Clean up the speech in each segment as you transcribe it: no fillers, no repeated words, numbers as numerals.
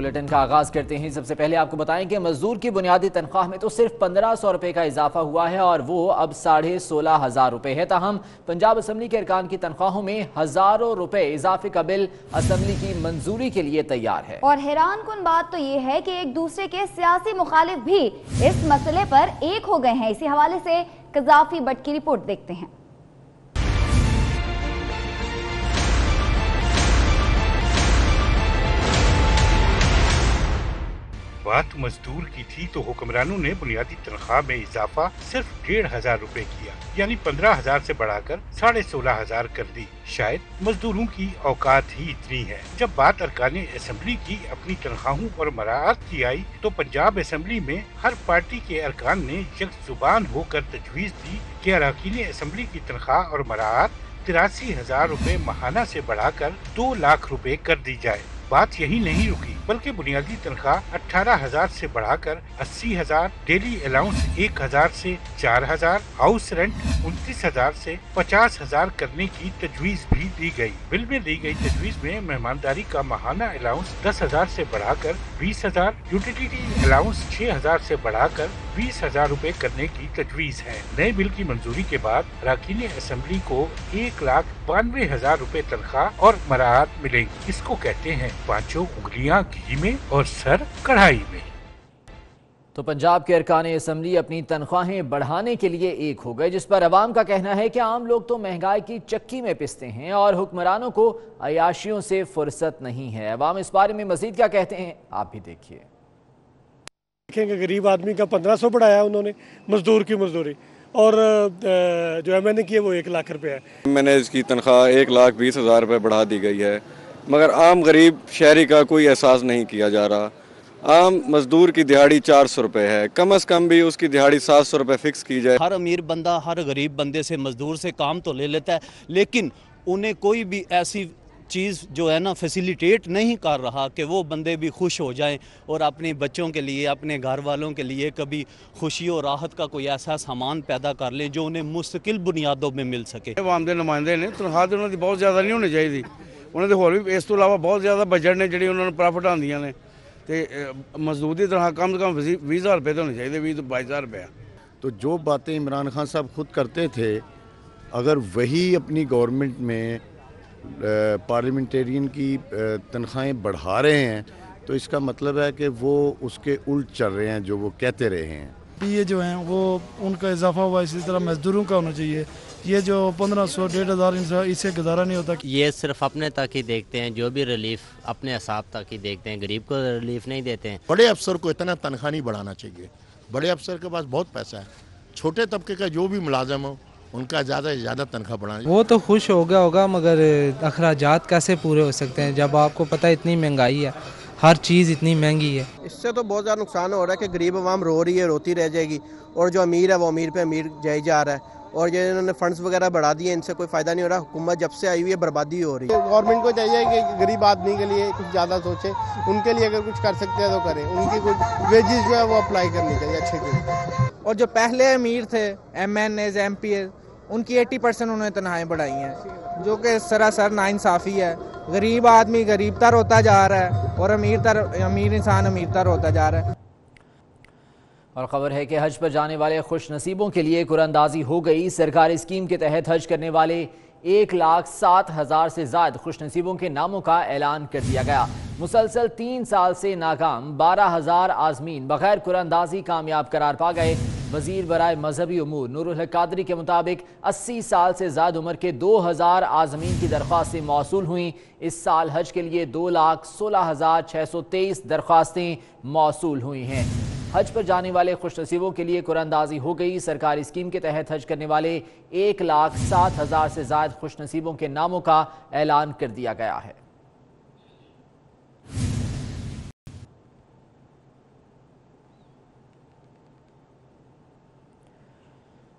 Bulletin का आगाज करते हैं। सबसे पहले आपको बताएं कि मजदूर की बुनियादी तनख्वाह में तो सिर्फ 1500 रुपए का इजाफा हुआ है और वो अब 16,500 रुपए है। ताहम पंजाब असम्बली के अरकान की तनख्वाहों में हजारों रुपए इजाफे का बिल असम्बली की मंजूरी के लिए तैयार है। और हैरान कुन बात तो ये है कि एक दूसरे के सियासी मुखालिफ भी इस मसले पर एक हो गए हैं। इसी हवाले से कजाफी भट्ट की रिपोर्ट देखते हैं। बात मजदूर की थी तो हुक्मरानों ने बुनियादी तनख्वाह में इजाफा सिर्फ 1,500 रुपए किया, यानी 15,000 से बढ़ाकर 16,500 कर दी। शायद मजदूरों की औकात ही इतनी है। जब बात अरकान असम्बली की अपनी तनख्वाहों और मराआत की आई तो पंजाब असम्बली में हर पार्टी के अरकान ने यकजुबान होकर तजवीज़ दी कि अरकान असम्बली की तनख्वाह और मराआत 83,000 रुपए माहाना से बढ़ाकर 2 लाख रुपए कर दी जाए। बात यही नहीं रुकी, बल्कि बुनियादी तनख्वाह 18,000 से बढ़ाकर 80,000, डेली अलाउंस 1,000 से 4,000, हाउस रेंट 29,000 से 50,000 करने की तजवीज़ भी दी गई। बिल में दी गई तजवीज़ में मेहमानदारी का माहाना अलाउंस 10,000 से बढ़ाकर 20,000, यूटिलिटी अलाउंस 6,000 से बढ़ाकर 20,000 रुपए करने की तजवीज़ है। नए बिल की मंजूरी के बाद अरकान असम्बली को 1,92,000 रुपए तनख्वाह और मराआत मिलेंगी। इसको कहते हैं पांचों उंगलियां घी में और सर कढ़ाई में। तो पंजाब के अरकान असम्बली अपनी तनख्वाहें बढ़ाने के लिए एक हो गए, जिस पर अवाम का कहना है कि आम लोग तो महंगाई की चक्की में पिसते हैं और हुक्मरानों को अयाशियों से फुर्सत नहीं है। अवाम इस बारे में मजीद क्या कहते हैं, आप भी देखिए। देखेंगे गरीब आदमी का 1500 बढ़ाया उन्होंने, मजदूर की मजदूरी, और जो MNA की है वो 1 लाख रुपये है। मैंने इसकी तनख्वाह 1,20,000 रुपये बढ़ा दी गई है, मगर आम गरीब शहरी का कोई एहसास नहीं किया जा रहा। आम मजदूर की दिहाड़ी 400 रुपये है, कम अज़ कम भी उसकी दिहाड़ी 700 रुपये फिक्स की जाए। हर अमीर बंदा हर गरीब बंदे से मजदूर से काम तो ले लेता है, लेकिन उन्हें कोई भी ऐसी चीज़ जो है ना फैसिलिटेट नहीं कर रहा कि वो बंदे भी खुश हो जाएं और अपने बच्चों के लिए अपने घर वालों के लिए कभी खुशी और राहत का कोई ऐसा सामान पैदा कर लें जो उन्हें मुस्तकिल बुनियादों में मिल सके। आवाम के नुमाइंदे ने तनख्वाह तो उन्होंने बहुत ज़्यादा नहीं होनी चाहिए, उन्होंने होर भी इस तो इलावा बहुत ज़्यादा बजट ने जी उन्होंने प्रॉफिट आंदियां ने, तो मजदूर की तनख्वाह कम से कम 20,000 रुपये तो होनी चाहिए, 20-22,000 रुपये। तो जो बातें इमरान खान साहब खुद करते थे, अगर वही अपनी गवर्नमेंट में पार्लियामेंटेरियन की तनख्वाहें बढ़ा रहे हैं तो इसका मतलब है कि वो उसके उल्ट चल रहे हैं जो वो कहते रहे हैं। ये जो हैं वो उनका इजाफा हुआ, इसी तरह मजदूरों का होना चाहिए। ये जो 1500 1,500 इससे गुजारा नहीं होता। ये सिर्फ अपने तक ही देखते हैं, जो भी रिलीफ अपने हिसाब तक ही देखते हैं, गरीब को रिलीफ नहीं देते हैं। बड़े अफसर को इतना तनख्वाह नहीं बढ़ाना चाहिए, बड़े अफसर के पास बहुत पैसा है। छोटे तबके का जो भी मुलाजिम हो उनका ज़्यादा से ज़्यादा तनख्वाह बढ़ाना। वो तो खुश हो गया होगा, मगर अखराजात कैसे पूरे हो सकते हैं जब आपको पता है इतनी महंगाई है, हर चीज़ इतनी महंगी है। इससे तो बहुत ज़्यादा नुकसान हो रहा है कि गरीब आवाम रो रही है, रोती रह जाएगी, और जो अमीर है वो अमीर पे अमीर जाए जा रहा है। और ये इन्होंने फंड्स वगैरह बढ़ा दिए, इनसे कोई फ़ायदा नहीं हो रहा। हुकूमत जब से आई हुई है बर्बादी हो रही है। गवर्नमेंट को चाहिए कि गरीब आदमी के लिए कुछ ज़्यादा सोचे, उनके लिए अगर कुछ कर सकते हैं तो करें, उनकी कुछ वेजेस जो है वो अप्लाई करनी चाहिए अच्छे के। और जो पहले अमीर थे MNAs MPs, उनकी 80% उन्होंने तनख्वाहें बढ़ाई हैं, जो कि सरासर नाइंसाफ़ी है। गरीब आदमी गरीब तर होता जा रहा है और अमीर इंसान अमीर तर होता जा रहा है। और खबर है कि हज पर जाने वाले खुश नसीबों के लिए कुरानंदाजी हो गई। सरकारी स्कीम के तहत हज करने वाले 1,07,000 से ज़्यादा खुश नसीबों के नामों का ऐलान कर दिया गया। मुसलसल 3 साल से नाकाम 12,000 आज़मीन बगैर कुरानंदाजी कामयाब करार पा गए। वज़ीर बराए मजहबी उमूर नूरुल हक कादरी के मुताबिक 80 साल से ज़्यादा उम्र के 2,000 आज़मीन की दरख्वास्तें मौसूल हुई। इस साल हज के लिए 2,16,623 दरख्वास्तें मौसूल हुई हैं। हज पर जाने वाले खुश नसीबों के लिए कुरानंदाजी हो गई। सरकारी स्कीम के तहत हज करने वाले 1,07,000 से ज़्यादा खुश नसीबों के नामों का ऐलान कर दिया गया है।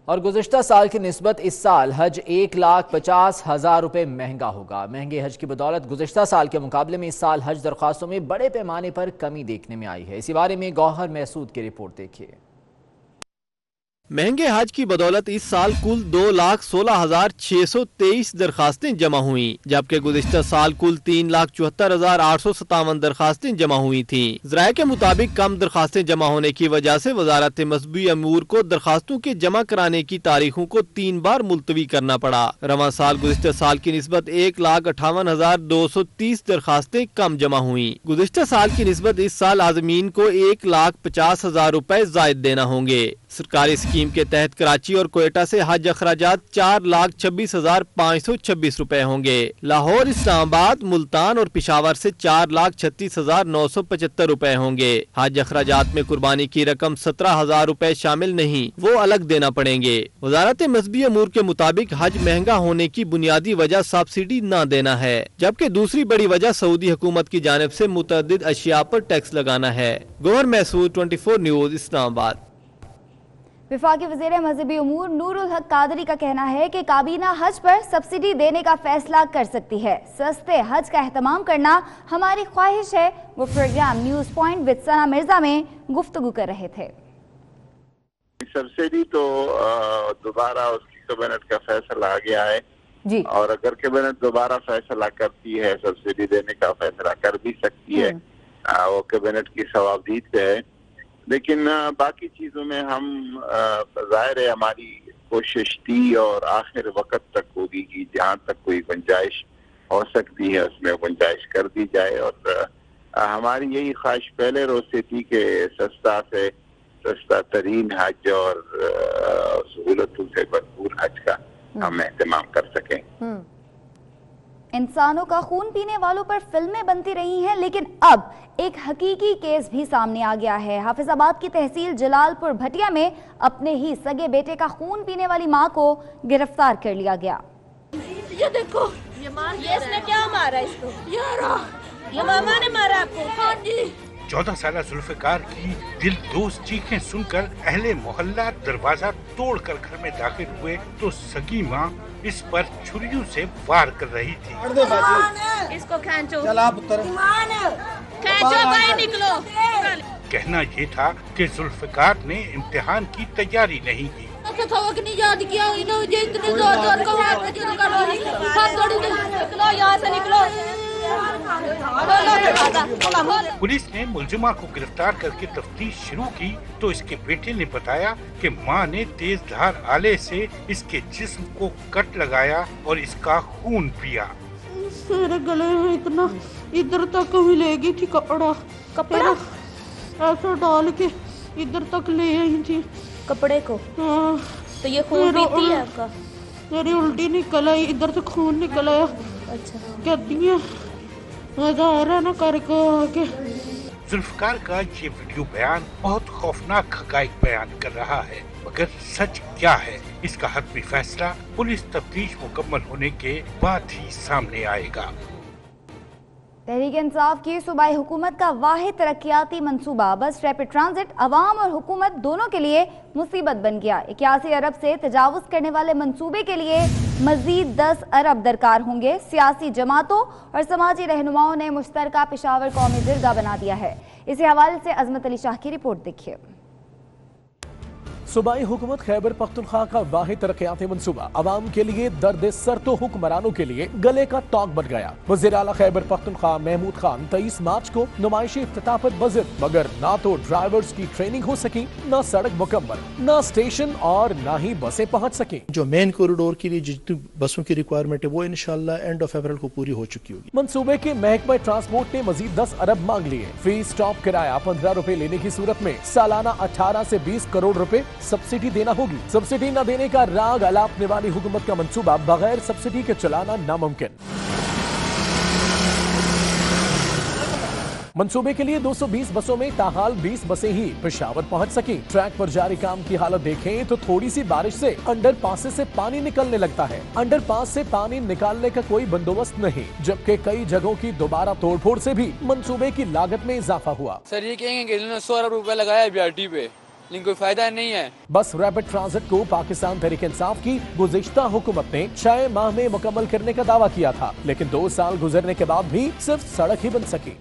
और गुज़िश्ता साल की निस्बत इस साल हज 1,50,000 रुपये महंगा होगा। महंगे हज की बदौलत गुज़िश्ता साल के मुकाबले में इस साल हज दरख्वास्तों में बड़े पैमाने पर कमी देखने में आई है। इसी बारे में गौहर महसूद की रिपोर्ट देखिए। महंगे हज की बदौलत इस साल कुल 2,16,623 दरखास्तें जमा हुई, जबकि गुज़िश्ता साल कुल 3,74,857 दरखास्तें जमा हुई थी। ज़राए के मुताबिक कम दरखास्तें जमा होने की वजह से वजारत मज़हबी अमूर को दरखास्तों के जमा कराने की तारीखों को 3 बार मुलतवी करना पड़ा। रवां साल गुज़िश्ता साल की निस्बत 1,58,230 दरखास्तें कम जमा हुई। गुज़िश्ता साल की निस्बत इस साल आज़मीन को 1,50,000 रुपए ज़ायद देना होंगे। सरकारी स्कीम के तहत कराची और कोयटा से हज अखराजात 4,26,526 रुपए होंगे। लाहौर, इस्लामाबाद, मुल्तान और पिशावर से 4,36,975 रुपए होंगे। हज अखराजात में कुर्बानी की रकम 17,000 रुपए शामिल नहीं, वो अलग देना पड़ेंगे। वजारत मज़हबी अमूर के मुताबिक हज महंगा होने की बुनियादी वजह सब्सिडी न देना है, जबकि दूसरी बड़ी वजह सऊदी हुकूमत की जानिब से मुतअद्दिद अशिया पर टैक्स लगाना है। गौहर महसूद, 24 न्यूज़, इस्लामाबाद। वफाकी वज़ीर मज़हबी उमूर नूरुल हक कादरी का कहना है कि काबीना हज पर सब्सिडी देने का फैसला कर सकती है। सस्ते हज का एहतमाम करना हमारी ख्वाहिश है। वो प्रोग्राम न्यूज़ पॉइंट विद सना मिर्जा में गुफ्तगू कर रहे थे। सब्सिडी तो दोबारा उसकी कैबिनेट का फैसला आ गया है जी, और अगर कैबिनेट दोबारा फैसला करती है सब्सिडी देने का फैसला कर भी सकती है, वो कैबिनेट की सवाबदीद पे है। लेकिन बाकी चीज़ों में हम ज़ाहिर है हमारी कोशिश थी और आखिर वक्त तक होगी कि जहाँ तक कोई गुंजाइश हो सकती है उसमें गुंजाइश कर दी जाए। और हमारी यही ख्वाहिश पहले रोज से थी कि सस्ता से सस्ता तरीन हज और सहूलतों से भरपूर हज का हम एहतमाम कर सकें। इंसानों का खून पीने वालों पर फिल्में बनती रही हैं, लेकिन अब एक हकीकी केस भी सामने आ गया है। हाफिजाबाद की तहसील जलालपुर भटिया में अपने ही सगे बेटे का खून पीने वाली मां को गिरफ्तार कर लिया गया। ये देखो, ये इसने क्या मारा इसको? ये मामा ने मारा आपको? हाँ जी। 14 साल जुल्फिकार की दिल दोस्त चीखें सुनकर अहले मोहल्ला दरवाजा तोड़कर घर में दाखिल हुए तो सगी मां इस पर छुरियों से वार कर रही थी। इसको खींचो, खींचो भाई, निकलो। कहना ये था कि जुल्फिकार ने इम्तिहान की तैयारी नहीं की। नहीं याद किया, इतनी जोर का निकलो यहाँ से, निकलो। पुलिस ने मुलजिमा को गिरफ्तार करके तफ्तीश शुरू की तो इसके बेटे ने बताया कि मां ने तेज धार आले से इसके जिस्म को कट लगाया और इसका खून पिया। मेरे गले में इतना इधर तक मिलेगी थी कपड़ा ऐसा डाल के इधर तक ले आई थी कपड़े को। हाँ, तो ये खून पीती है आपका? मेरी उल्टी निकल आई, इधर से खून निकल आया। अच्छा, कहती है मजा आ रहा ना करके आके। जुल्फकार का ये वीडियो बयान बहुत खौफनाक हकाइक बयान कर रहा है, मगर सच क्या है इसका हतमी फैसला पुलिस तफ्तीश मुकम्मल होने के बाद ही सामने आएगा। तहरीक इंसाफ की सूबाई हुकूमत का वाहिद तरक्याती मंसूबा बस रैपिड ट्रांजिट अवाम और हुकूमत दोनों के लिए मुसीबत बन गया। 81 अरब से तजावुज करने वाले मंसूबे के लिए मजीद 10 अरब दरकार होंगे। सियासी जमातों और समाजी रहनुमाओं ने मुश्तरका पेशावर कौमी जिरगा बना दिया है। इसी हवाले से अजमत अली शाह की रिपोर्ट देखिए। सूबाई हुकूमत खैबर पख्तूनख्वा का वाहिद तरक्याती मंसूबा अवाम के लिए दर्द सर तो हुक्मरानों के लिए गले का तौक बन गया। वज़ीर आला खैबर पख्तूनख्वा महमूद खान 23 मार्च को नुमाइशी इफ्तिताह पर बज़िद, मगर ना तो ड्राइवर्स की ट्रेनिंग हो सकी, ना सड़क मुकम्मल, ना स्टेशन और ना ही बसें पहुँच सकी। जो मेन कॉरिडोर के लिए जितनी बसों की रिक्वायरमेंट है वो इंशाल्लाह एंड ऑफ अप्रैल को पूरी हो चुकी होगी। मंसूबे के महकमा ट्रांसपोर्ट ने मजीद 10 अरब मांग लिए। फी स्टॉप किराया 15 रुपए लेने की सूरत में सालाना 18 से 20 करोड़ रुपए सब्सिडी देना होगी। सब्सिडी न देने का राग अलापने वाली हुकूमत का मंसूबा बगैर सब्सिडी के चलाना नामुमकिन। मंसूबे के लिए 220 बसों में ताहाल 20 बसें ही पेशावर पहुंच सकी। ट्रैक पर जारी काम की हालत देखें तो थोड़ी सी बारिश से अंडरपास से पानी निकलने लगता है। अंडरपास से पानी निकालने का कोई बंदोबस्त नहीं, जबकि कई जगहों की दोबारा तोड़फोड़ से भी मंसूबे की लागत में इजाफा हुआ। सर ये कहेंगे कि 100 अरब रुपए लगाया BRT पे, लेकिन कोई फायदा नहीं है। बस रैपिड ट्रांजिट को पाकिस्तान तहरीक इंसाफ की गुज़िश्ता हुकूमत ने 6 माह में मुकम्मल करने का दावा किया था, लेकिन 2 साल गुजरने के बाद भी सिर्फ सड़क ही बन सकी।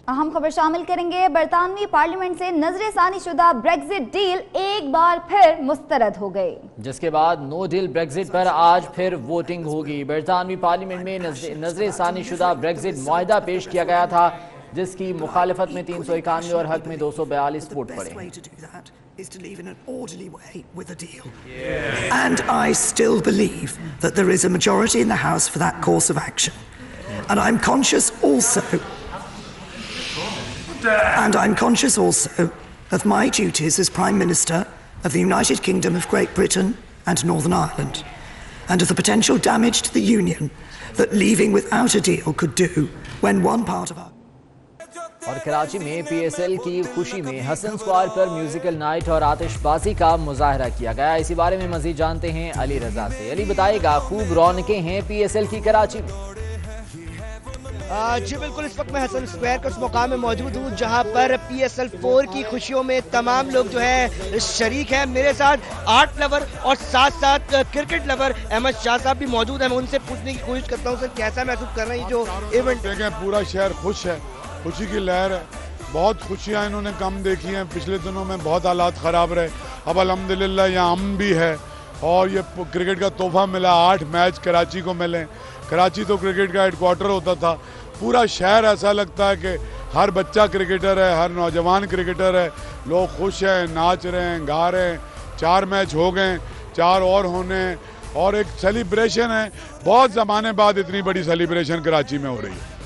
अहम खबर शामिल करेंगे। बरतानवी पार्लियामेंट से नजरसानी शुदा ब्रेक्जिट डील एक बार फिर मुस्तरद हो गई, जिसके बाद नो डील ब्रेक्जिट पर आज फिर वोटिंग होगी। बरतानवी पार्लियामेंट में नजरसानी शुदा ब्रेक्जिट मुआहदा पेश किया गया था, जिसकी मुखालफत में 391 और हक में 242 वोट पड़े। Is to leave in an orderly way with a deal. And I still believe that there is a majority in the House for that course of action. And I'm conscious also of my duties as Prime Minister of the United Kingdom of Great Britain and Northern Ireland, and of the potential damage to the Union that leaving without a deal could do when one part of our और कराची में PSL की खुशी में Hasan square पर musical night और आतिशबाजी का मुजाहरा किया गया। इसी बारे में मजीद जानते हैं अली रजा से। अली बताएगा, खूब रौनकें हैं PSL की कराची में। जी बिल्कुल, इस वक्त मैं हसन स्क्वायर के उस मकाम में मौजूद हूँ जहाँ पर PSL 4 की खुशियों में तमाम लोग जो है शरीक हैं। मेरे साथ आर्ट लवर और साथ साथ क्रिकेट लवर अहमद शाह साहब भी मौजूद हैं। मैं उनसे पूछने की कोशिश करता हूँ सर, कैसा महसूस कर रहे हैं जो इवेंट? पूरा शहर खुश है, खुशी की लहर है। बहुत खुशियाँ इन्होंने कम देखी हैं, पिछले दिनों में बहुत हालात ख़राब रहे। अब अल्हम्दुलिल्लाह यहाँ अमन भी है और ये क्रिकेट का तोहफा मिला, 8 मैच कराची को मिले। कराची तो क्रिकेट का हेडक्वार्टर होता था, पूरा शहर ऐसा लगता है कि हर बच्चा क्रिकेटर है, हर नौजवान क्रिकेटर है। लोग खुश हैं, नाच रहे हैं, गा रहे हैं। 4 मैच हो गए, 4 और होने और एक सेलिब्रेशन है। बहुत ज़माने बाद इतनी बड़ी सेलिब्रेशन कराची में हो रही है।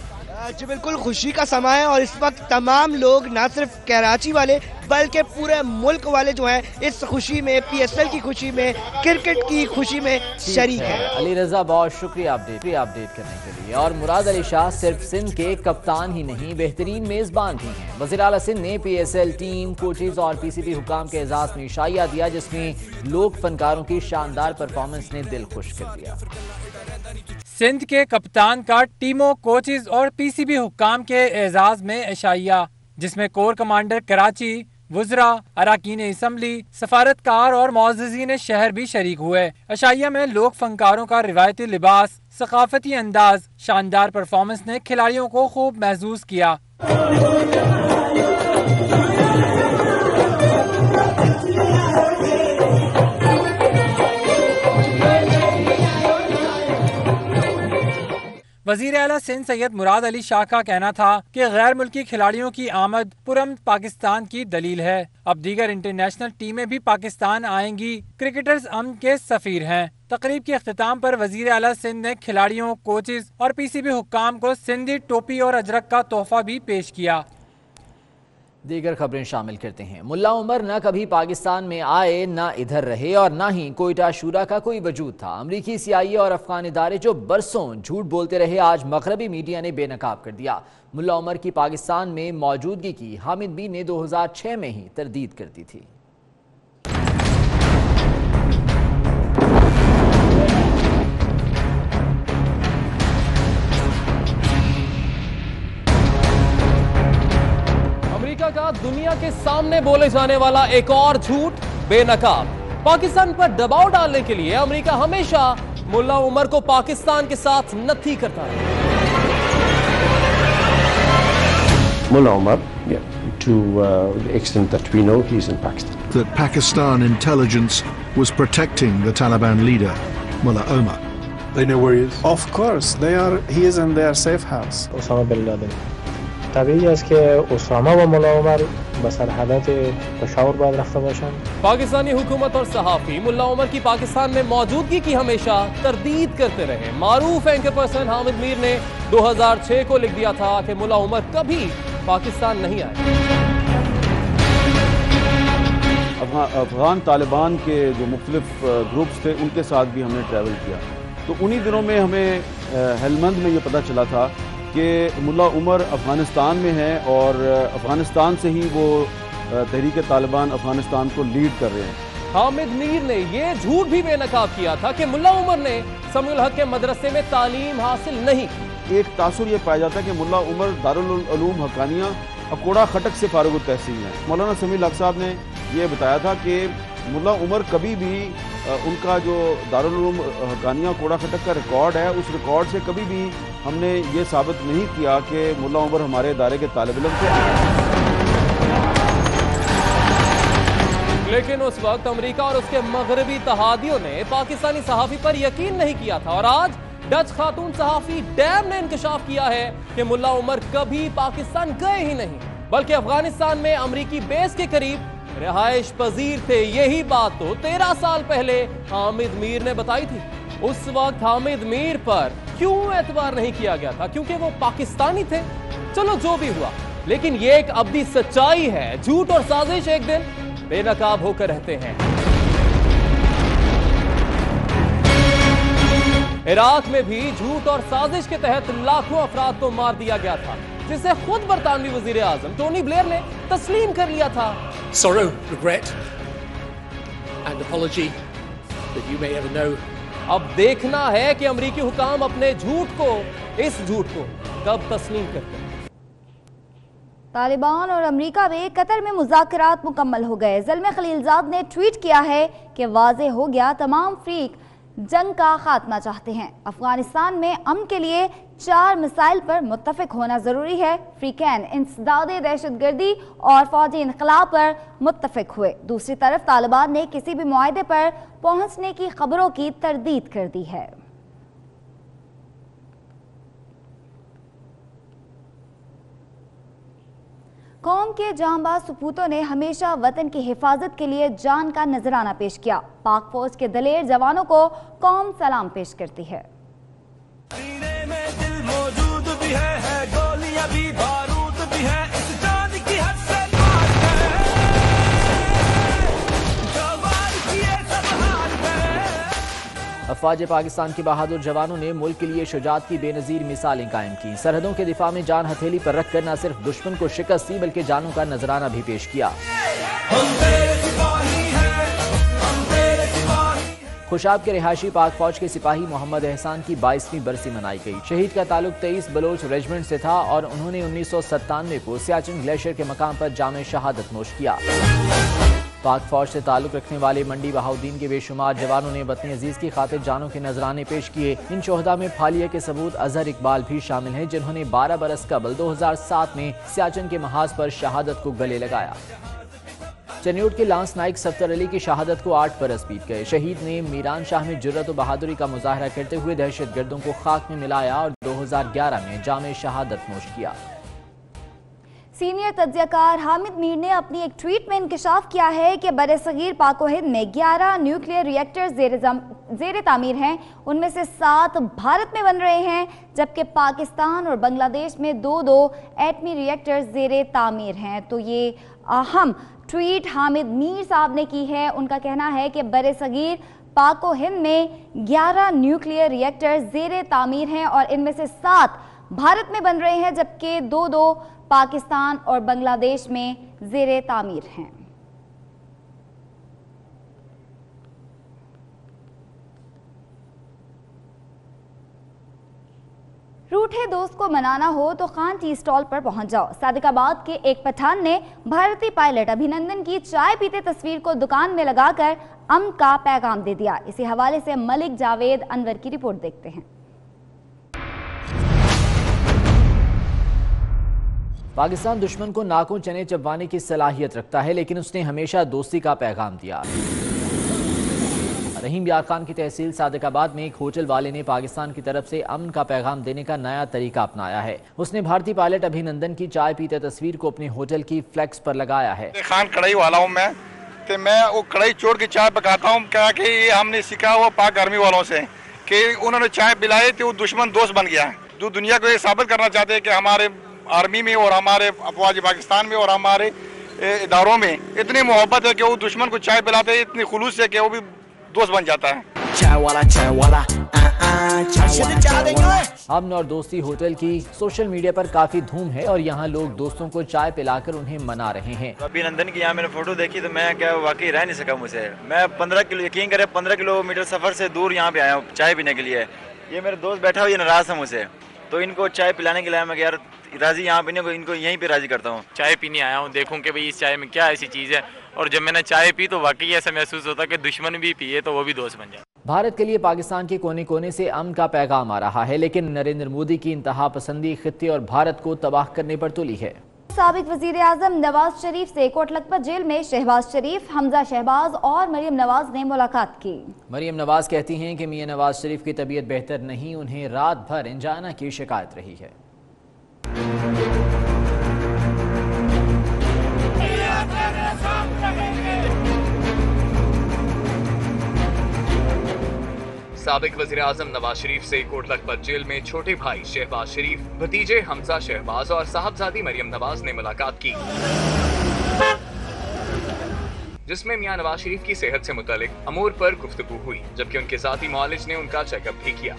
जी बिल्कुल, खुशी का समय है और इस वक्त तमाम लोग ना सिर्फ कराची वाले बल्कि पूरे मुल्क वाले जो हैं इस खुशी में, PSL की खुशी में, क्रिकेट की खुशी में शरीक है। अली रजा, बहुत शुक्रिया अपडेट करने के लिए। और मुराद अली शाह सिर्फ सिंध के कप्तान ही नहीं, बेहतरीन मेजबान भी हैं। वज़ीर आला सिंध ने PSL टीम, कोचेज और PCB हुकाम के एजाज में इशाया दिया, जिसमें लोक फनकारों की शानदार परफॉर्मेंस ने दिल खुश कर दिया। सिंध के कप्तान का टीमों, कोचेज और PCB हुक्काम के एजाज में इशाया, जिसमें कोर कमांडर कराची, वुज़रा, अराकीन असम्बली, सफारतकार और मुअज़्ज़िज़ीन शहर भी शरीक हुए। इशाया में लोक फनकारों का रिवायती लिबास, सकाफती अंदाज, शानदार परफॉर्मेंस ने खिलाड़ियों को खूब महसूस किया। वज़ीर आला सिंध सैयद मुराद अली शाह का कहना था कि गैर मुल्की खिलाड़ियों की आमद पुरअमन पाकिस्तान की दलील है। अब दीगर इंटरनेशनल टीमें भी पाकिस्तान आएंगी। क्रिकेटर्स अमन के सफीर हैं। तकरीब के अख्तिताम पर वज़ीर आला सिंध ने खिलाड़ियों, कोचेज और PCB हुक्काम को सिंधी टोपी और अजरक का तोहफा भी पेश किया। दीगर खबरें शामिल करते हैं। मुल्ला उमर न कभी पाकिस्तान में आए, न इधर रहे और न ही कोयटा शूरा का कोई वजूद था। अमरीकी CIA और अफगान इदारे जो बरसों झूठ बोलते रहे, आज मगरबी मीडिया ने बेनकाब कर दिया। मुल्ला उमर की पाकिस्तान में मौजूदगी की हामिद मीर ने 2006 में ही तरदीद कर दी थी। का दुनिया के सामने बोले जाने वाला एक और झूठ बेनकाब। पाकिस्तान पर दबाव डालने के लिए अमेरिका हमेशा मुल्ला उमर को पाकिस्तान के साथ नत्थी करता है। Mullah Omar, to the extent that we know, he's in Pakistan. That Pakistan intelligence was protecting the Taliban leader, Mullah Omar. They know where he is? Of course, he is in their safe house. Osama bin Laden. طبیعی است که اسامه و ملا عمر به سرحدات پشاور باید رفته باشند. पाकिस्तानी हुकूमत और सहाफ़ी मुल्ला उमर की पाकिस्तान में मौजूदगी की हमेशा तरदीद करते रहे। मारूफ एंकर पर्सन हामिद मीर ने 2006 को लिख दिया था कि मुल्ला उमर कभी पाकिस्तान नहीं आए। अफगान तालिबान के जो मुख्तलिफ ग्रुप्स थे, उनके साथ भी हमने ट्रैवल किया, तो उन्हीं दिनों में हमें हेलमंद में ये पता चला था कि मुल्ला उमर अफ़गानिस्तान में है और अफ़गानिस्तान से ही वो तहरीक तालिबान अफ़गानिस्तान को लीड कर रहे हैं। हामिद मीर ने ये झूठ भी बेनकाब किया था कि मुल्ला उमर ने समीउल हक के मदरसे में तालीम हासिल नहीं की। एक तासुर ये पाया जाता है कि मुल्ला उमर दारुल उलूम हक्कानिया अकोड़ा खटक से फारुग तहसील हैं। मौलाना समीउल हक साहब ने ये बताया था कि मुल्ला उमर कभी भी उनका जो दारुल उलूम हक्कानिया कोड़ा खटक का रिकॉर्ड है, उस रिकॉर्ड से कभी भी हमने ये साबित नहीं किया कि मुल्ला उमर हमारे इदारे के तालिब इल्म थे। लेकिन उस वक्त अमेरिका और उसके मगरबी तहादियों ने पाकिस्तानी सहाफी पर यकीन नहीं किया था और आज डच खातून सहाफी डैम ने इंकशाफ किया है कि मुल्ला उमर कभी पाकिस्तान गए ही नहीं बल्कि अफगानिस्तान में अमरीकी बेस के करीब रिहाइश पजीर थे। यही बात तो 13 साल पहले हामिद मीर ने बताई थी। उस वक्त हामिद मीर पर क्यों एतबार नहीं किया गया था? क्योंकि वो पाकिस्तानी थे। चलो जो भी हुआ, लेकिन ये एक अब्दी सच्चाई है, झूठ और साजिश एक दिन बेनकाब होकर रहते हैं। इराक में भी झूठ और साजिश के तहत लाखों अफराद को मार दिया गया था, जिसे खुद बरतानवी वजीर आजम टोनी ब्लेयर ने तस्लीम कर लिया था। Sorrow, regret and apology that you may ever know. अब देखना है कि अमरीकी हुकाम अपने झूठ को, इस झूठ को कब तस्लीम करते हैं। तालिबान और अमेरिका में कतर में मुज़ाकरात मुकम्मल हो गए। ज़ल्मे खलीलजाद ने ट्वीट किया है कि वाज़े हो गया तमाम फ्रीक जंग का खात्मा चाहते हैं। अफगानिस्तान में अमन के लिए 4 मिसाइल पर मुत्तफिक होना ज़रूरी है। फ्रीकैन इंसदादे दहशतगर्दी और फौजी इनकलाब पर मुत्तफिक हुए। दूसरी तरफ तालिबान ने किसी भी मुआहदे पर पहुंचने की खबरों की तरदीद कर दी है। कौम के जांबाज सपूतों ने हमेशा वतन की हिफाजत के लिए जान का नजराना पेश किया। पाक फौज के दलेर जवानों को कौम सलाम पेश करती है। सीने में दिल मौजूद भी है, गोलियां भी बारूद भी है, इस जान की हद से पार है, जो वार किए सब हार है। अफवाज पाकिस्तान के बहादुर जवानों ने मुल्क के लिए शुजाअत की बेनजीर मिसालें कायम की। सरहदों के दिफा में जान हथेली पर रखकर न सिर्फ दुश्मन को शिकस्त दी बल्कि जानों का नजराना भी पेश किया। खुशाब के रिहायशी पाक फौज के सिपाही मोहम्मद एहसान की 22वीं बरसी मनाई गई। शहीद का ताल्लुक 23 बलोच रेजिमेंट से था और उन्होंने 1997 को सियाचिन ग्लेशियर के मकाम पर जामे शहादत नोश किया। पाक फौज से ताल्लुक रखने वाले मंडी बहाउद्दीन के बेशुमार जवानों ने वतन अजीज की खातिर जानों के नजराने पेश किए। इन शोहदा में फालिया के सबूत अजहर इकबाल भी शामिल हैं, जिन्होंने 12 बरस कबल 2007 में सियाचिन के महाज पर शहादत को गले लगाया। चनियोट के लांस नाइक सफ्तर अली की शहादत को 8 बरस बीत गए। शहीद ने मीरान शाह में जुर्रत और बहादुरी का मुजाहरा करते हुए दहशतगर्दों को खाक में मिलाया और 2011 में जामे शहादत नोश किया। सीनियर तज्जियाकार हामिद मीर ने अपनी एक ट्वीट में इंकशाफ किया है कि बरसगीर पाक व हिंद में 11 न्यूक्लियर रिएक्टर्स ज़ेर तामीर हैं। उनमें से 7 भारत में बन रहे हैं, जबकि पाकिस्तान और बांग्लादेश में 2-2 एटमी रिएक्टर्स ज़ेर तामीर हैं। तो ये अहम ट्वीट हामिद मीर साहब ने की है। उनका कहना है कि बरसगीर पाक व हिंद में 11 न्यूक्लियर रिएक्टर्स ज़ेर तामीर हैं और इनमें से 7 भारत में बन रहे हैं, जबकि 2-2 पाकिस्तान और बांग्लादेश में ज़ेरे तामीर हैं। रूठे दोस्त को मनाना हो तो खान टी स्टॉल पर पहुंच जाओ। सादिकाबाद के एक पठान ने भारतीय पायलट अभिनंदन की चाय पीते तस्वीर को दुकान में लगाकर अमन का पैगाम दे दिया। इसी हवाले से मलिक जावेद अनवर की रिपोर्ट देखते हैं। पाकिस्तान दुश्मन को नाकों चने चबवाने की सलाहियत रखता है, लेकिन उसने हमेशा दोस्ती का पैगाम दिया। रहीम यार खान की तहसील सादिकाबाद में एक होटल वाले ने पाकिस्तान की तरफ से अमन का पैगाम देने का नया तरीका अपनाया है। उसने भारतीय पायलट अभिनंदन की चाय पीते तस्वीर को अपने होटल की फ्लेक्स पर लगाया है। खान कढ़ाई वाला हूँ मैं, तो मैं वो कढ़ाई छोड़ के चाय पकाता हूँ। क्या कि ये हमने सीखा हुआ पाक आर्मी वालों से कि उन्होंने चाय पिलाई तो वो दुश्मन दोस्त बन गया। जो दुनिया को ये साबित करना चाहते हैं कि हमारे आर्मी में और हमारे अफवाज पाकिस्तान में और हमारे इदारों में इतनी मोहब्बत है कि वो दुश्मन को चाय पिलाते हैं इतनी खुलूस से कि वो भी दोस्त बन जाता है। अमन और दोस्ती होटल की सोशल मीडिया पर काफी धूम है और यहाँ लोग दोस्तों को चाय पिलाकर उन्हें मना रहे हैं। अभिनंदन की यहाँ मैंने फोटो देखी तो मैं क्या वाकई रह नहीं सका मुझसे। मैं 15 किलो यकीन करें 15 किलोमीटर सफर से दूर यहाँ पे आया हूँ चाय पीने के लिए। ये मेरे दोस्त बैठा हुआ ये नाराज था मुझसे, तो इनको चाय पिलाने के लिए मैं यार राजी यहाँ पीने को इनको यहीं पे राजी करता हूँ। चाय पीने आया हूँ, देखूँ कि भाई इस चाय में क्या ऐसी चीज़ है, और जब मैंने चाय पी तो वाकई ऐसा महसूस होता कि दुश्मन भी पिए तो वो भी दोस्त बन जाए। भारत के लिए पाकिस्तान के कोने कोने से अमन का पैगाम आ रहा है, लेकिन नरेंद्र मोदी की इंतहा पसंदी खित्ते और भारत को तबाह करने पर तुली है। साबिक वजीर आजम नवाज शरीफ से कोट लखपत जेल में शहबाज शरीफ, हमजा शहबाज और मरियम नवाज ने मुलाकात की। मरियम नवाज कहती हैं कि मियां नवाज शरीफ की तबीयत बेहतर नहीं, उन्हें रात भर एंजाइना की शिकायत रही है। साबिक वज़ीर आज़म नवाज शरीफ से कोट लखपत जेल में छोटे भाई शहबाज शरीफ, भतीजे हमजा शहबाज और साहबजादी मरियम नवाज ने मुलाकात की, जिसमें मियां नवाज शरीफ की सेहत से मुतालिक अमूर पर गुफ्तगू हुई, जबकि उनके साथी मुआलिज ने उनका चेकअप भी किया।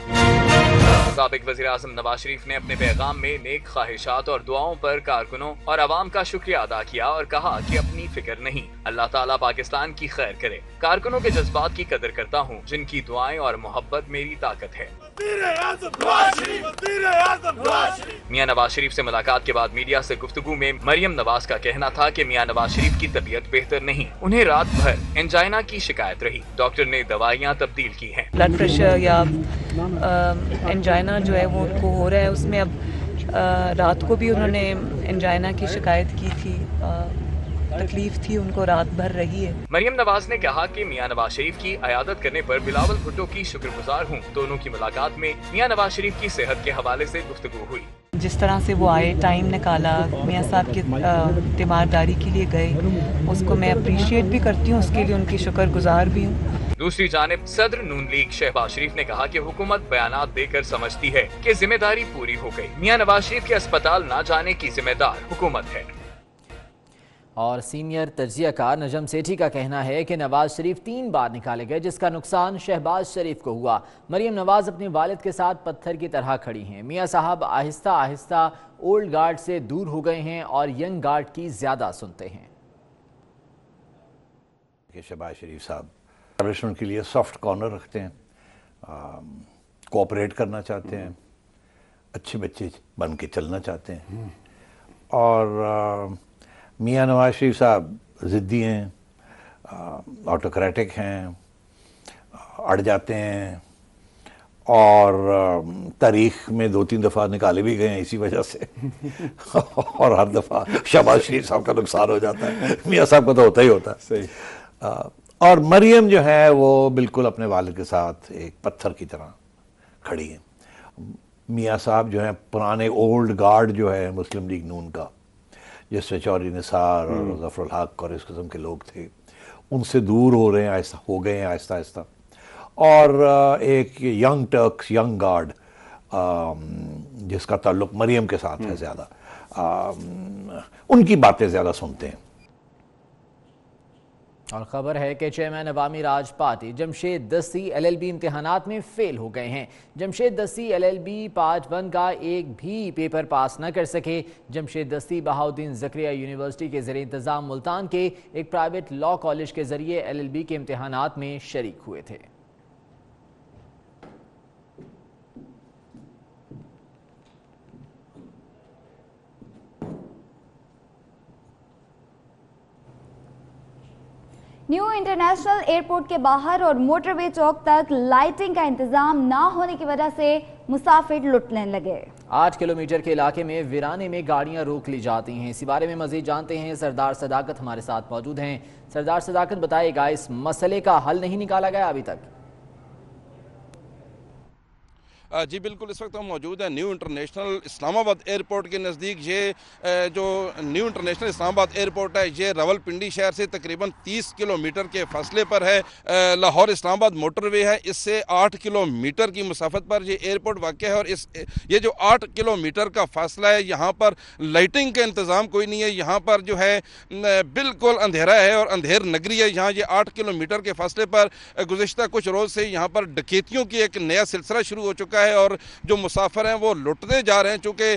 साबिक वज़ीर आज़म नवाज शरीफ ने अपने पैगाम में नेक ख्वाहिशात और दुआओं पर कारकुनों और अवाम का शुक्रिया अदा किया और कहा कि अपनी फिक्र नहीं, अल्लाह ताला पाकिस्तान की खैर करे। कारकुनों के जज्बात की कदर करता हूँ, जिनकी दुआएं और मोहब्बत मेरी ताकत है। मियां नवाज शरीफ से मुलाकात के बाद मीडिया से गुफ्तगू में मरियम नवाज का कहना था कि मियां नवाज शरीफ की तबीयत बेहतर नहीं, उन्हें रात भर एंजाइना की शिकायत रही। डॉक्टर ने दवाइयां तब्दील की हैं। ब्लड प्रेशर या एंजाइना जो है वो उनको हो रहा है, उसमें अब रात को भी उन्होंने एंजाइना की शिकायत की थी, तकलीफ थी उनको, रात भर रही है। मरियम नवाज ने कहा कि मियां नवाज शरीफ की अयादत करने पर बिलावल भुट्टो की शुक्रगुजार हूँ। दोनों की मुलाकात में मियां नवाज शरीफ की सेहत के हवाले से गुफ्तगू हुई। जिस तरह से वो आए, टाइम निकाला, मियां साहब की तीमारदारी के लिए गए, उसको मैं अप्रिशिएट भी करती हूँ, उसके लिए उनकी शुक्रगुजार भी हूँ। दूसरी जानिब सदर नून लीग शहबाज शरीफ ने कहा कि हुकूमत बयानात देकर समझती है कि जिम्मेदारी पूरी हो गई। मियां नवाज शरीफ के अस्पताल न जाने की जिम्मेदार हुकूमत है। और सीनियर तज्जियाकार नजम सेठी का कहना है कि नवाज शरीफ 3 बार निकाले गए, जिसका नुकसान शहबाज शरीफ को हुआ। मरियम नवाज अपने वालिद के साथ पत्थर की तरह खड़ी हैं। मियां साहब आहिस्ता आहिस्ता ओल्ड गार्ड से दूर हो गए हैं और यंग गार्ड की ज्यादा सुनते हैं। शहबाज शरीफ साहब एस्टैब्लिशमेंट के लिए सॉफ्ट कॉर्नर रखते हैं, कोऑपरेट करना चाहते हैं, अच्छे बच्चे बन के चलना चाहते हैं। और मियां नवाज शरीफ साहब ज़िद्दी हैं, ऑटोक्रेटिक हैं, अड़ जाते हैं और तारीख में 2-3 दफ़ा निकाले भी गए हैं इसी वजह से और हर दफ़ा शहबाज शरीफ साहब का नुकसान हो जाता है। मियां साहब का तो होता ही होता है। सही। और मरियम जो है वो बिल्कुल अपने वालिद के साथ एक पत्थर की तरह खड़ी है। मियां साहब जो है पुराने ओल्ड गार्ड जो है मुस्लिम लीग नून का, जिसमें चौधरी निसार और ज़फ़रुल हक और इस किस्म के लोग थे, उनसे दूर हो रहे हैं, हो गए हैं आहिस्ता आहिस्ता। और एक यंग टर्क्स, यंग गार्ड जिसका ताल्लुक मरियम के साथ है ज़्यादा, उनकी बातें ज़्यादा सुनते हैं। और खबर है कि चेयरमैन अवामी राज पार्टी जमशेद दस्ती LLB इम्तिहानात में फेल हो गए हैं। जमशेद दस्ती LLB पार्ट 1 का एक भी पेपर पास न कर सके। जमशेद दस्ती बहाउद्दीन ज़करिया यूनिवर्सिटी के ज़रिए इंतज़ाम मुल्तान के एक प्राइवेट लॉ कॉलेज के ज़रिए LLB के इम्तिहानात में शरीक हुए थे। न्यू इंटरनेशनल एयरपोर्ट के बाहर और मोटरवे चौक तक लाइटिंग का इंतजाम ना होने की वजह से मुसाफिर लुटने लगे। 8 किलोमीटर के इलाके में वीराने में गाड़ियां रोक ली जाती हैं। इसी बारे में मजीद जानते हैं, सरदार सदाकत हमारे साथ मौजूद हैं। सरदार सदाकत, बताइएगा, इस मसले का हल नहीं निकाला गया अभी तक? जी बिल्कुल, इस वक्त हम मौजूद हैं न्यू इंटरनेशनल इस्लामाबाद एयरपोर्ट के नज़दीक। ये जो न्यू इंटरनेशनल इस्लामाबाद एयरपोर्ट है ये रावलपिंडी शहर से तकरीबन 30 किलोमीटर के फासले पर है। लाहौर इस्लामाबाद मोटरवे है, इससे 8 किलोमीटर की मुसाफत पर ये एयरपोर्ट वाक़ है। और ये जो 8 किलोमीटर का फासला है, यहाँ पर लाइटिंग का इंतज़ाम कोई नहीं है। यहाँ पर जो है बिल्कुल अंधेरा है और अंधेर नगरी है। यहाँ ये 8 किलोमीटर के फासले पर गुज़िश्ता कुछ रोज़ से यहाँ पर डकैतियों की एक नया सिलसिला शुरू हो चुका है। ہے اور جو مسافر ہیں وہ لٹتے جا رہے ہیں، چونکہ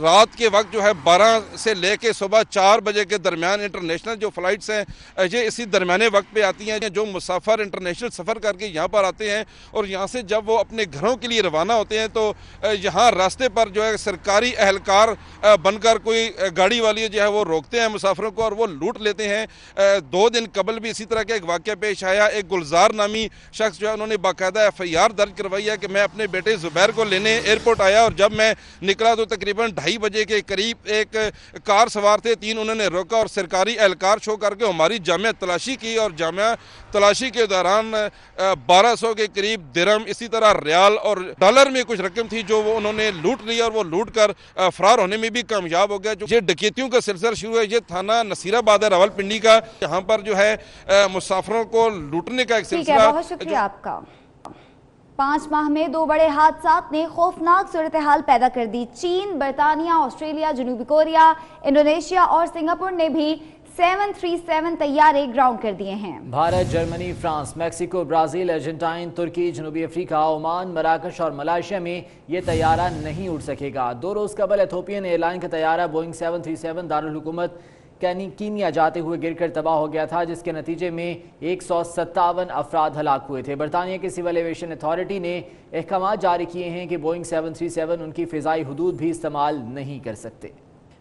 رات کے وقت جو ہے 12 سے لے کے صبح 4 بجے کے درمیان انٹرنیشنل جو فلائٹس ہیں یہ اسی درمیانے وقت پہ آتی ہیں۔ جو مسافر انٹرنیشنل سفر کر کے یہاں پر آتے ہیں اور یہاں سے جب وہ اپنے گھروں کے لیے روانہ ہوتے ہیں تو یہاں راستے پر جو ہے سرکاری اہلکار بن کر کوئی گاڑی والی جو ہے وہ روکتے ہیں مسافروں کو اور وہ لوٹ لیتے ہیں۔ 2 دن قبل بھی اسی طرح کا ایک واقعہ پیش آیا، ایک گلزار نامی شخص جو ہے انہوں نے باقاعدہ FIR درج کروائی ہے کہ میں اپنے بیٹے زبیر کو لینے ایئرپورٹ آیا اور جب میں نکلا تو تقریباً 2:30 بجے کے قریب ایک کار سوار تھے 3، انہوں نے روکا اور سرکاری اہلکار شو کر کے ہماری جامع تلاشی کی اور جامع تلاشی کے دوران 1200 کے قریب درہم، اسی طرح ریال اور ڈالر میں کچھ رقم تھی جو وہ انہوں نے لوٹ لی اور وہ لوٹ کر فرار ہونے میں بھی کامیاب ہو گیا۔ جو یہ ڈکیتیوں کا سلسلہ شروع ہے، یہ تھانہ نصیر آباد ہے راولپنڈی کا، یہاں پر جو ہے مسافروں کو لوٹنے کا ایک سلسلہ۔ بہت شکریہ آپ کا۔ 5 ماہ میں 2 بڑے حادثات نے خوفناک صورتحال پیدا کر دی۔ چین، برطانیہ، آسٹریلیا، جنوبی کوریا، انڈونیشیا اور سنگاپور نے بھی 737 طیارے گراؤنڈ کر دیے ہیں۔ بھارت، جرمنی، فرانس، میکسیکو، برازیل، ارجنٹائن، ترکی، جنوبی افریقہ، عمان، مراکش اور ملائیشیا میں یہ طیارہ نہیں اڑ سکے گا۔ 2 روز قبل ایتھوپین ایئر لائن کا طیارہ بوئنگ 737 دارالحکومت کینیا جاتے ہوئے گر کر تباہ ہو گیا تھا، جس کے نتیجے میں 157 افراد ہلاک ہوئے تھے۔ برطانیہ کی سول ایویشن اتھارٹی نے احکامات جاری کیے ہیں کہ بوئنگ 737 ان کی فضائی حدود بھی استعمال نہیں کر سکتے۔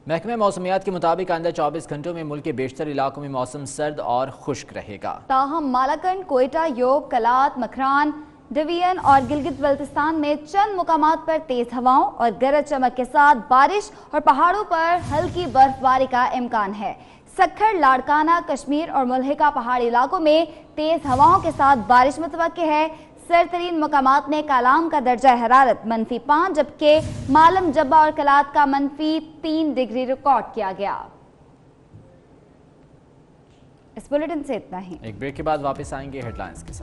محکمہ موسمیات کے مطابق آئندہ 24 گھنٹوں میں ملک کے بیشتر علاقوں میں موسم سرد اور خشک رہے گا۔ تاہم مالاکنڈ، کوئٹہ، یوب، کلات، مکران، ڈویژن اور گلگت بلتستان میں چند مقامات پر تیز ہواؤں اور گرج چمک کے ساتھ بارش اور پہاڑوں پر ہلکی برف باری کا امکان ہے۔ سکھر، لاڑکانہ، کشمیر اور ملحقہ پہاڑی علاقوں میں تیز ہواؤں کے ساتھ بارش متوقع ہے۔ سرترین مقامات میں کالام کا درجہ حرارت -5 جبکہ مالم، جبہ اور کلات کا -3 ڈگری ریکارڈ کیا گیا۔ اس بلیٹن سے اتنا ہی۔ ایک بریک کے بعد واپس آئیں گے ہیڈ لائنز کے ساتھ۔